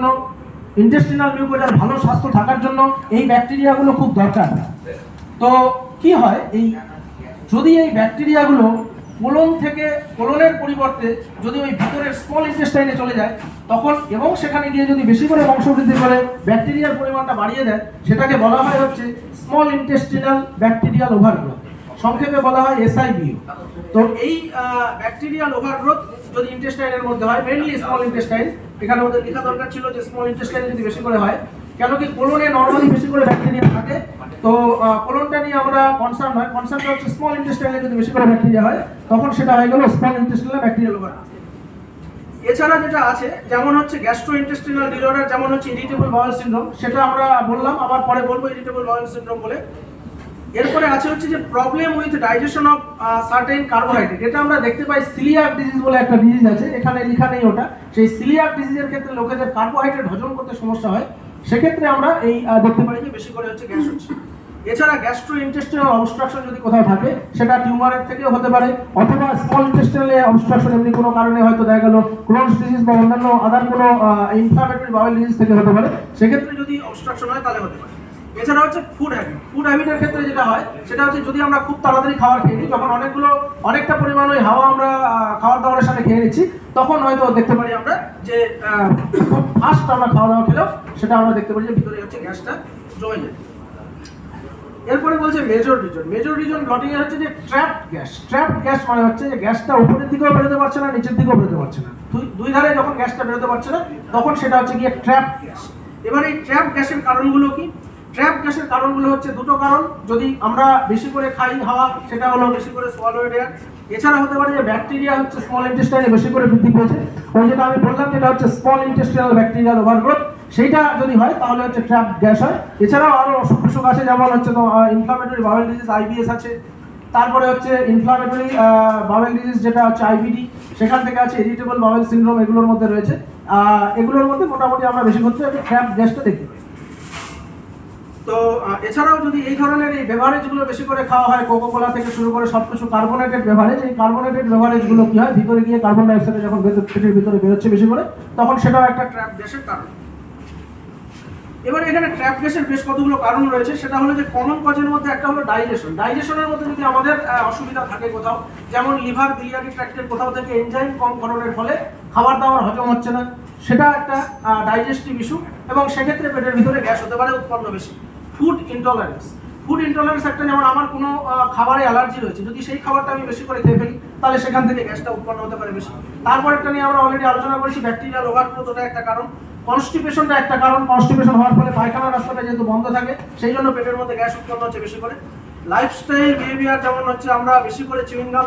জন্য, ইন্টেস্টিনাল মিউকোজার ভালো স্বাস্থ্য থাকার জন্য এই ব্যাকটেরিয়াগুলো খুব দরকার। তো কি হয়, যদি এই ব্যাকটেরিয়াগুলো কোলনের পরিবর্তে যদি ওই ভিতরের স্মল ইন্টেস্টাইনে চলে যায় তখন, এবং সেখানে গিয়ে যদি বেশি করে বংশবৃদ্ধি করে ব্যাকটেরিয়ার পরিমাণটা বাড়িয়ে দেয়, সেটাকে বলা হয় হচ্ছে স্মল ইন্টেস্টিনাল ব্যাকটেরিয়াল ওভারগ্রোথ, সংক্ষেপে বলা হয় SIBO। তো এই ব্যাকটেরিয়াল ওভারগ্রোথ যদি ইন্টেস্টাইনের মধ্যে হয়, মেইনলি স্মল ইন্টেস্টাইন, এখানে আমাদের লেখা দরকার ছিল যে স্মল ইন্টেস্টাইন যদি বেশি করে হয়, কেন কি কোলনে নরমালি বেশি করে ব্যাকটেরিয়া থাকে, তো কোলনটা নিয়ে আমরা কনসার্নটা হচ্ছে স্মল ইন্টেস্টাইনে যদি বেশি করে ব্যাকটেরিয়া হয় তখন সেটা হয়ে গেল স্মল ইন্টেস্টাইনাল ব্যাকটেরিয়াল ওভারগ্রোথ। এছাড়া যেটা আছে যেমন হচ্ছে গ্যাস্ট্রোইন্টেস্টিনাল ডিসঅর্ডার, যেমন হচ্ছে ইরিটেবল বাউল সিনড্রোম, সেটা আমরা বললাম, আবার পরে বলবো ইরিটেবল বাউল সিনড্রোম বলে। এরপরে আছে হচ্ছে যে problem with digestion of certain carbohydrate, এটা আমরা দেখতে পাই সিলিয়াক ডিজিজ বলে একটা ডিজিজ আছে, এখানে লেখা নেই ওটা। সেই সিলিয়াক ডিজিজের ক্ষেত্রে লোকেদের কার্বোহাইড্রেট হজম করতে সমস্যা হয়, সেক্ষেত্রে আমরা এই দেখতে পাই যে বেশি করে হচ্ছে গ্যাস হচ্ছে। এছাড়া গ্যাস্ট্রোইন্টেস্টিনাল অবস্ট্রাকশন যদি কোথাও থাকে, সেটা টিউমারের থেকেও হতে পারে, অথবা স্মল ইন্টেস্টাইনাল অবস্ট্রাকশন এমনি কোনো কারণে হয়তো দেখা গেল ক্রোনস ডিজিজ বা অন্যান্য আদার কোনো ইনফ্লামেটরি বাউল ডিজিজ থেকে হতে পারে, সেক্ষেত্রে যদি অবস্ট্রাকশন হয় তাহলে হতে পারে। এছাড়া হচ্ছে ফুড হ্যাবিটের ক্ষেত্রে যেটা হয় সেটা হচ্ছে যদি আমরা খুব তাড়াতাড়ি খাবার খেয়ে নিই, যখন অনেকটা পরিমাণ ওই হাওয়া আমরা খাবার দাবারের সাথে খেয়ে নিচ্ছি, তখন হয়তো দেখতে পারি আমরা যে খুব ফাস্ট আমরা খাওয়া দাওয়া খেলেও সেটা আমরা দেখতে পারি যে ভিতরে হচ্ছে গ্যাসটা জমে যায়। এরপরে বলছে মেজর রিজন ব্লটিং এর হচ্ছে যে ট্র্যাপড গ্যাস মানে হচ্ছে যে গ্যাসটা উপরের দিকেও বেরোতে পারছে না, নিচের দিকেও বেরোতে পারছে না, দুই ধারে যখন গ্যাসটা বেরোতে পারছে না তখন সেটা হচ্ছে গিয়ে ট্র্যাপড গ্যাস। এবার এই ট্র্যাপড গ্যাসের কারণগুলো কি? ট্র্যাপড গ্যাসের কারণগুলো হচ্ছে দুটো কারণ, যদি আমরা বেশি করে খাই হাওয়া, সেটা হলো বেশি করে সোয়ালোয়েড এয়ার। এছাড়া হতে পারে যে ব্যাকটেরিয়া হচ্ছে স্মল ইন্টেস্টাইনে বেশি করে বৃদ্ধি পেয়েছে, ওই যেটা আমি বললাম যেটা হচ্ছে স্মল ইন্টেস্টাইনাল ব্যাকটেরিয়াল ওভারগ্রোথ, সেইটা যদি হয় তাহলে হচ্ছে ট্র্যাপড গ্যাস হয়। এছাড়াও আরো অসুখ বিসুখ আছে, যেমন হচ্ছে ইনফ্লামেটরি বাউল ডিজিজ IBS আছে, তারপরে হচ্ছে ইনফ্লামেটরি বাউল ডিজিজ যেটা হচ্ছে IBD, সেখান থেকে আছে ইরিটেবল বাউল সিনড্রোম, এগুলোর মধ্যে রয়েছে। এগুলোর মধ্যে মোটামুটি আমরা বেশি ক্ষেত্রে ট্র্যাপড গ্যাসটা দেখতে পাই। তো এছাড়াও যদি এই ধরনের এই বেভারেজগুলো বেশি করে খাওয়া হয়, কোকো কোলা থেকে শুরু করে সবকিছু কার্বোনেটেড বেভারেজ, এই কার্বোনেটেড বেভারেজগুলো কি হয়, ভিতরে গিয়ে কার্বন ডাই অক্সাইড যখন পেটের ভিতরে বেরোচ্ছে বেশি করে, তখন সেটাও একটা ট্র্যাপ গ্যাসের কারণ। এবার এখানে ট্র্যাপ গ্যাসের বেশ কতগুলো কারণ রয়েছে, সেটা হলো যে কমন কজের মধ্যে একটা হলো ডাইজেশনের মধ্যে যদি আমাদের অসুবিধা থাকে কোথাও, যেমন লিভার বিলিয়ারি ট্র্যাক্টের কোথাও থেকে এনজাইম কম গঠনের ফলে খাবার দাবার হজম হচ্ছে না, সেটা একটা ডাইজেস্টিভ ইস্যু, এবং সেক্ষেত্রে পেটের ভিতরে গ্যাস হতে পারে উৎপন্ন বেশি। ফুড ইন্টলারেন্স একটা, যেমন আমার কোনো খাবারে অ্যালার্জি রয়েছে, যদি সেই খাবারটা আমি বেশি করে খেয়ে ফেলি তাহলে সেখান থেকে গ্যাসটা উৎপন্ন হতে পারে বেশি। তারপর একটা নিয়ে আমরা অলরেডি আলোচনা করেছি, ব্যাকটেরিয়াল ওভারগ্রোথ, ওটা একটা কারণ। কনস্টিপেশনটা একটা কারণ, কনস্টিপেশন হওয়ার ফলে পায়খানা রাস্তাটা যেহেতু বন্ধ থাকে সেই জন্য পেটের মধ্যে গ্যাস উৎপন্ন হচ্ছে বেশি করে। লাইফস্টাইল বিহেভিয়ার, যেমন হচ্ছে আমরা বেশি করে চুইং গাম